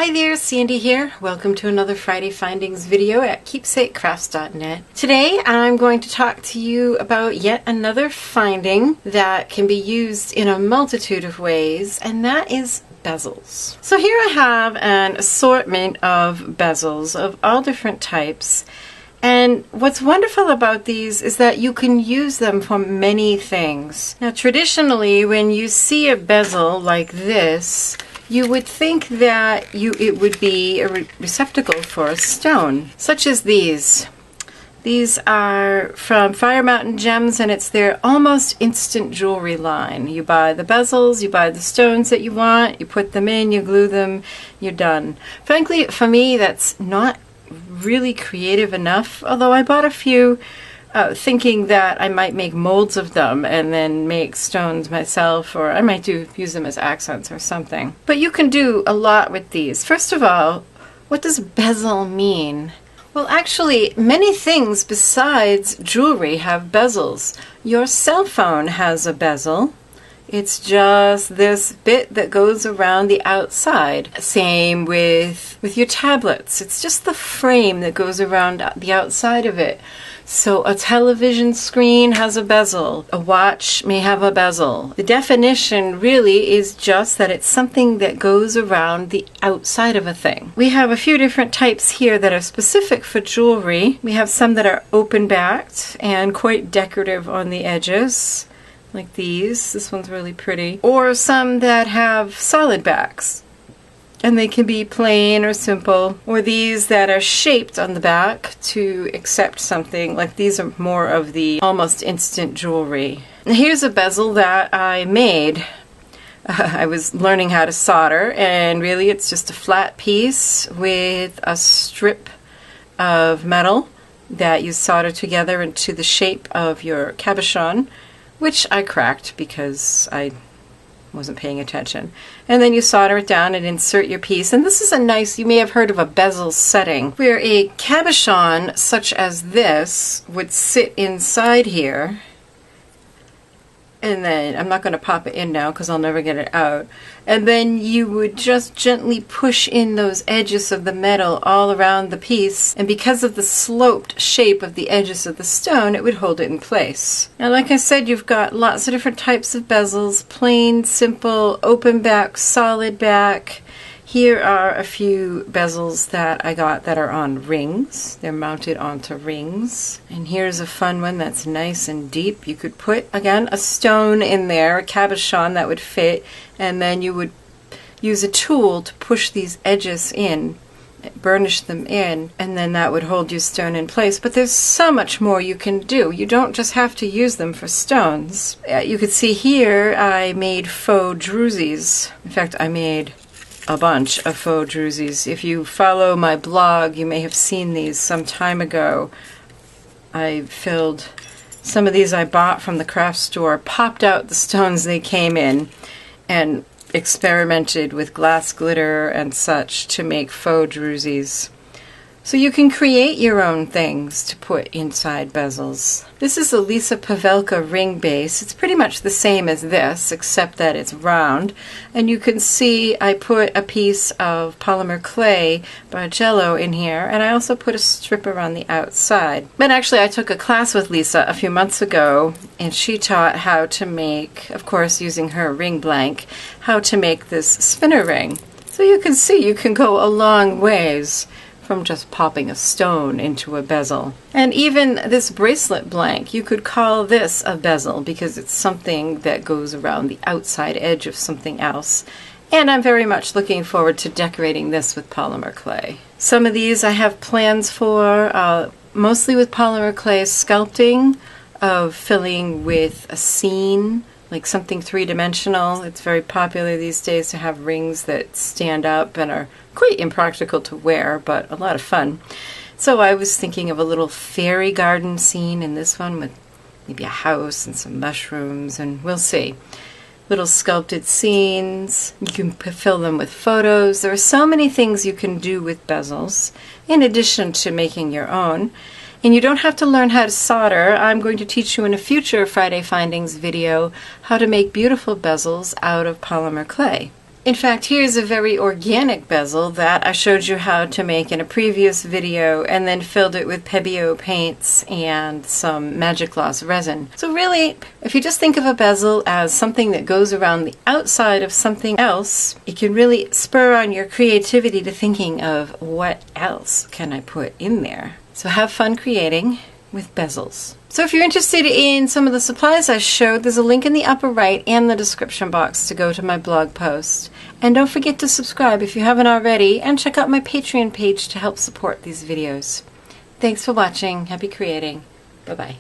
Hi there, Sandy here. Welcome to another Friday Findings video at keepsakecrafts.net. Today I'm going to talk to you about yet another finding that can be used in a multitude of ways, and that is bezels. So here I have an assortment of bezels of all different types. And what's wonderful about these is that you can use them for many things. Now traditionally, when you see a bezel like this, you would think that it would be a receptacle for a stone, such as these. These are from Fire Mountain Gems, and it's their almost instant jewelry line. You buy the bezels, you buy the stones that you want, you put them in, you glue them, you're done. Frankly, for me, that's not really creative enough, although I bought a few thinking that I might make molds of them and then make stones myself, or I might use them as accents or something. But you can do a lot with these. First of all, what does bezel mean? Well, actually, many things besides jewelry have bezels. Your cell phone has a bezel. It's just this bit that goes around the outside. Same with your tablets. It's just the frame that goes around the outside of it. So a television screen has a bezel. A watch may have a bezel. The definition really is just that it's something that goes around the outside of a thing. We have a few different types here that are specific for jewelry. We have some that are open-backed and quite decorative on the edges, like these. This one's really pretty. Or some that have solid backs, and they can be plain or simple. Or these that are shaped on the back to accept something, like these are more of the almost instant jewelry. And here's a bezel that I made. I was learning how to solder, and really it's just a flat piece with a strip of metal that you solder together into the shape of your cabochon, which I cracked because I wasn't paying attention. And then you solder it down and insert your piece. And this is a nice, you may have heard of a bezel setting, where a cabochon such as this would sit inside here. And then, I'm not going to pop it in now because I'll never get it out. And then you would just gently push in those edges of the metal all around the piece. And because of the sloped shape of the edges of the stone, it would hold it in place. Now, like I said, you've got lots of different types of bezels. Plain, simple, open back, solid back. Here are a few bezels that I got that are on rings. They're mounted onto rings. And here's a fun one that's nice and deep. You could put, again, a stone in there, a cabochon that would fit, and then you would use a tool to push these edges in, burnish them in, and then that would hold your stone in place. But there's so much more you can do. You don't just have to use them for stones. You could see here I made faux drusies. In fact, I made a bunch of faux drusies. If you follow my blog, you may have seen these some time ago. I filled some of these I bought from the craft store, popped out the stones they came in, and experimented with glass glitter and such to make faux drusies. So you can create your own things to put inside bezels. This is a Lisa Pavelka ring base. It's pretty much the same as this, except that it's round. And you can see I put a piece of polymer clay by Jello in here, and I also put a strip around the outside. But actually I took a class with Lisa a few months ago, and she taught how to make, of course using her ring blank, how to make this spinner ring. So you can see you can go a long ways from just popping a stone into a bezel. And even this bracelet blank, you could call this a bezel because it's something that goes around the outside edge of something else. And I'm very much looking forward to decorating this with polymer clay. Some of these I have plans for, mostly with polymer clay sculpting, of filling with a scene, like something three-dimensional. It's very popular these days to have rings that stand up and are quite impractical to wear, but a lot of fun. So I was thinking of a little fairy garden scene in this one with maybe a house and some mushrooms, and we'll see. Little sculpted scenes. You can fill them with photos. There are so many things you can do with bezels, in addition to making your own. And you don't have to learn how to solder. I'm going to teach you in a future Friday Findings video how to make beautiful bezels out of polymer clay. In fact, here's a very organic bezel that I showed you how to make in a previous video and then filled it with Pebeo paints and some Magic Gloss resin. So really, if you just think of a bezel as something that goes around the outside of something else, it can really spur on your creativity to thinking of what else can I put in there. So have fun creating with bezels. So if you're interested in some of the supplies I showed, there's a link in the upper right and the description box to go to my blog post. And don't forget to subscribe if you haven't already, and check out my Patreon page to help support these videos. Thanks for watching. Happy creating. Bye-bye.